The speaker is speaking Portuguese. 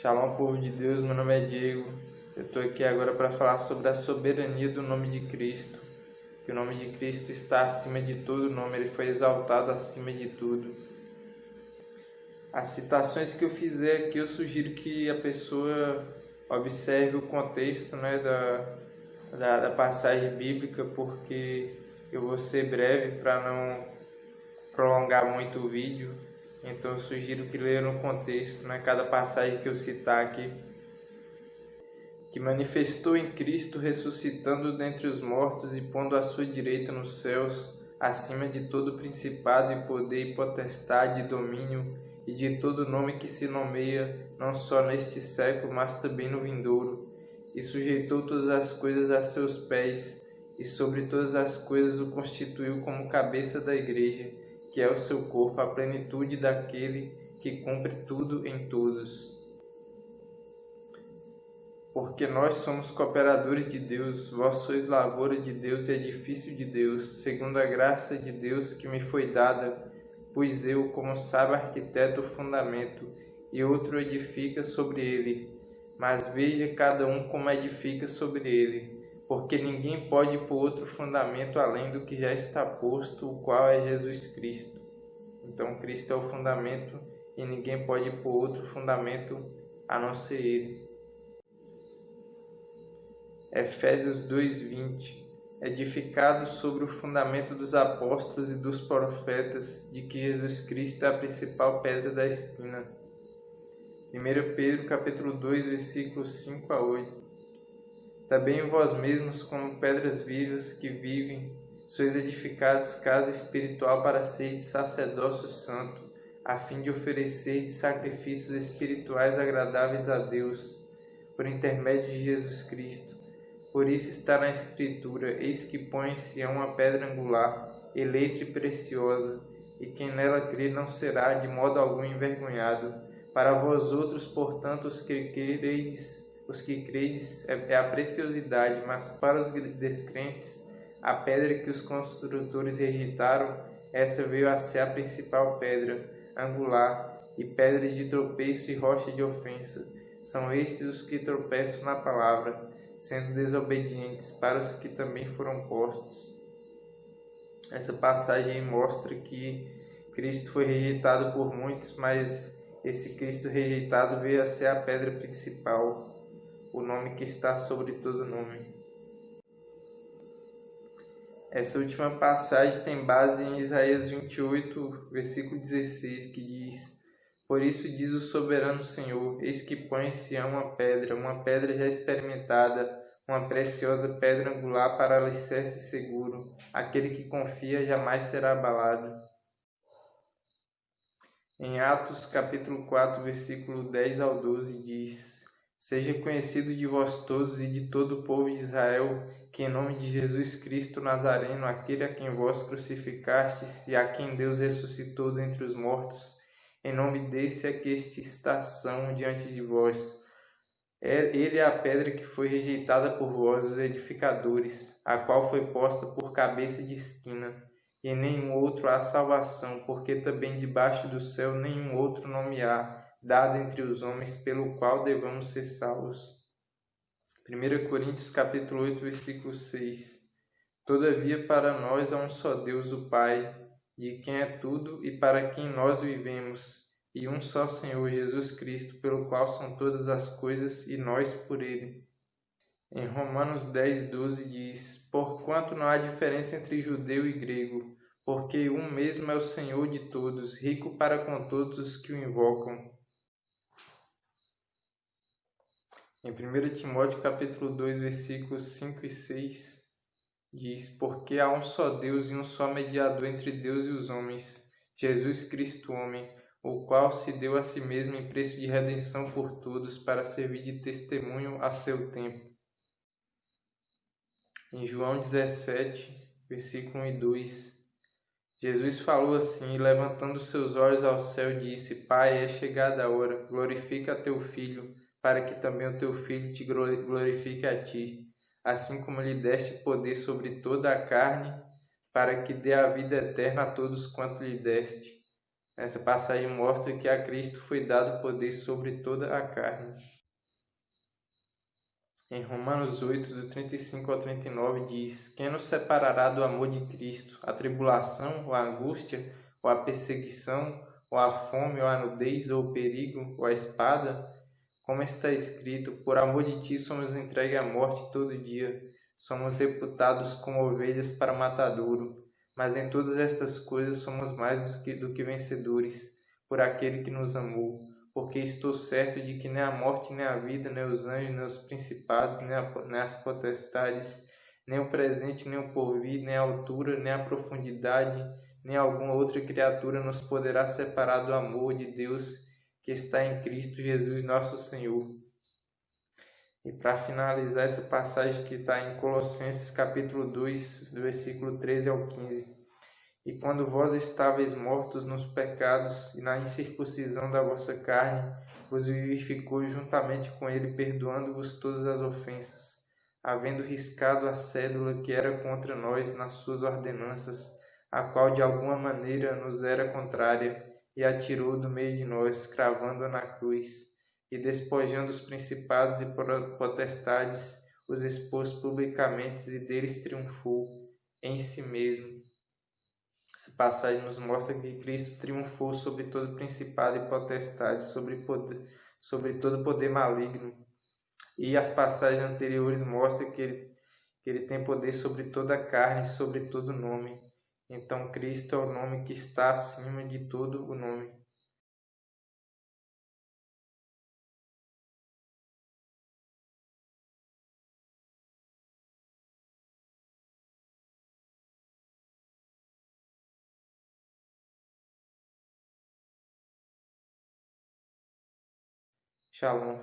Shalom, povo de Deus, meu nome é Diego. Eu estou aqui agora para falar sobre a soberania do nome de Cristo. Que o nome de Cristo está acima de todo nome, ele foi exaltado acima de tudo. As citações que eu fizer aqui, eu sugiro que a pessoa observe o contexto, da passagem bíblica, porque eu vou ser breve para não prolongar muito o vídeo. Então eu sugiro que leia no contexto, cada passagem que eu citar aqui. Que manifestou em Cristo, ressuscitando dentre os mortos e pondo à sua direita nos céus, acima de todo principado e poder e potestade e domínio, e de todo nome que se nomeia, não só neste século, mas também no vindouro. E sujeitou todas as coisas a seus pés, e sobre todas as coisas o constituiu como cabeça da igreja, que é o seu corpo, a plenitude daquele que cumpre tudo em todos. Porque nós somos cooperadores de Deus, vós sois lavoura de Deus e edifício de Deus, segundo a graça de Deus que me foi dada, pois eu, como sábio arquiteto, o fundamento, e outro edifica sobre ele. Mas veja cada um como edifica sobre ele, porque ninguém pode pôr outro fundamento além do que já está posto, o qual é Jesus Cristo. Então Cristo é o fundamento e ninguém pode pôr outro fundamento a não ser ele. Efésios 2:20. Edificado sobre o fundamento dos apóstolos e dos profetas, de que Jesus Cristo é a principal pedra da esquina. 1 Pedro capítulo 2, versículos 5 a 8. Também vós mesmos, como pedras vivas que vivem, sois edificados casa espiritual para seres sacerdócio santo, a fim de oferecer sacrifícios espirituais agradáveis a Deus, por intermédio de Jesus Cristo. Por isso está na Escritura: eis que põe em Sião uma pedra angular, eleita e preciosa, e quem nela crê não será de modo algum envergonhado. Para vós outros, portanto, os que credes é a preciosidade, mas para os descrentes, a pedra que os construtores rejeitaram, essa veio a ser a principal pedra angular, e pedra de tropeço e rocha de ofensa. São estes os que tropeçam na palavra, sendo desobedientes, para os que também foram postos. Essa passagem mostra que Cristo foi rejeitado por muitos, mas esse Cristo rejeitado veio a ser a pedra principal, o nome que está sobre todo nome. Essa última passagem tem base em Isaías 28, versículo 16, que diz: por isso diz o soberano Senhor, eis que põe em Sião uma pedra já experimentada, uma preciosa pedra angular para alicerce seguro. Aquele que confia jamais será abalado. Em Atos capítulo 4, versículo 10 ao 12 diz: seja conhecido de vós todos e de todo o povo de Israel, que em nome de Jesus Cristo Nazareno, aquele a quem vós crucificastes e a quem Deus ressuscitou dentre os mortos, em nome desse é que está são diante de vós. Ele é a pedra que foi rejeitada por vós, os edificadores, a qual foi posta por cabeça de esquina. E nenhum outro há salvação, porque também debaixo do céu nenhum outro nome há, dado entre os homens, pelo qual devamos ser salvos. 1 Coríntios capítulo 8, versículo 6. Todavia para nós há um só Deus, o Pai, de quem é tudo e para quem nós vivemos, e um só Senhor Jesus Cristo, pelo qual são todas as coisas e nós por ele. Em Romanos 10:12 diz: porquanto não há diferença entre judeu e grego, porque um mesmo é o Senhor de todos, rico para com todos os que o invocam. Em 1 Timóteo capítulo 2, versículos 5 e 6 diz: porque há um só Deus e um só mediador entre Deus e os homens, Jesus Cristo homem, o qual se deu a si mesmo em preço de redenção por todos, para servir de testemunho a seu tempo. Em João 17, versículo 1 e 2, Jesus falou assim, e levantando seus olhos ao céu, disse: Pai, é chegada a hora, glorifica teu Filho, para que também o teu Filho te glorifique a ti, assim como lhe deste poder sobre toda a carne, para que dê a vida eterna a todos quanto lhe deste. Essa passagem mostra que a Cristo foi dado poder sobre toda a carne. Em Romanos 8, do 35 ao 39, diz: Quem nos separará do amor de Cristo? A tribulação, ou a angústia, ou a perseguição, ou a fome, ou a nudez, ou o perigo, ou a espada? Como está escrito: Por amor de ti somos entregues à morte todo dia, somos reputados como ovelhas para matadouro. Mas em todas estas coisas somos mais do que vencedores, por aquele que nos amou. Porque estou certo de que nem a morte, nem a vida, nem os anjos, nem os principados, nem as potestades, nem o presente, nem o porvir, nem a altura, nem a profundidade, nem alguma outra criatura nos poderá separar do amor de Deus que está em Cristo Jesus nosso Senhor. E para finalizar essa passagem que está em Colossenses capítulo 2, do versículo 13 ao 15. E quando vós estáveis mortos nos pecados e na incircuncisão da vossa carne, vos vivificou juntamente com ele, perdoando-vos todas as ofensas, havendo riscado a cédula que era contra nós nas suas ordenanças, a qual de alguma maneira nos era contrária, e a tirou do meio de nós, cravando-a na cruz, e despojando os principados e potestades, os expôs publicamente e deles triunfou em si mesmo. Essa passagem nos mostra que Cristo triunfou sobre todo principado e potestade, sobre todo poder maligno. E as passagens anteriores mostram que ele tem poder sobre toda a carne, sobre todo nome. Então Cristo é o nome que está acima de todo o nome. Shalom.